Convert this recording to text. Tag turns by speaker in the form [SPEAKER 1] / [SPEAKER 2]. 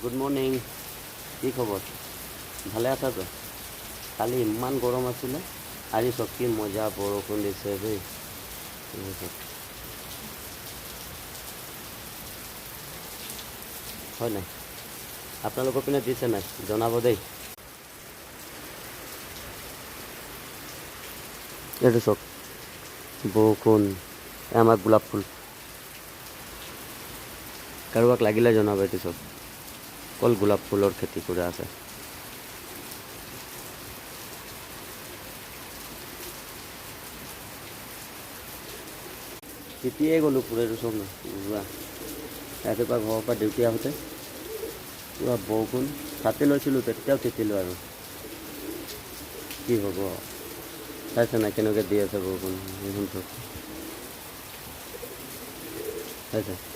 [SPEAKER 1] Good morning. কি খবৰ? ভালে আছা তো? কালি ইমান গৰম আছিলে, আজি চব কি মজা বৰষুণ দিছে দেই। হয় নাই? আপোনালোকৰ পিনে দিছে নাই জনাব দেই। এইটো চাওক বৰষুণ, আমাৰ গোলাপ ফুল। কাৰোবাক লাগিলে জনাব। এইটো চাওক অকল গোলাপ ফুলৰ খেতি কৰা আছে। তেতিয়াই গ'লোঁ পুৰাটো চব না যোৱা ৰাতিপুৱা ঘৰৰ পৰা ডিউটি আহোঁতে পুৰা বৰষুণ, ছাতি লৈছিলোঁ তেতিয়াও তিতিলোঁ আৰু কি হ'ব। চাইছে নাই কেনেকৈ দি আছে বৰষুণ, চাইছে।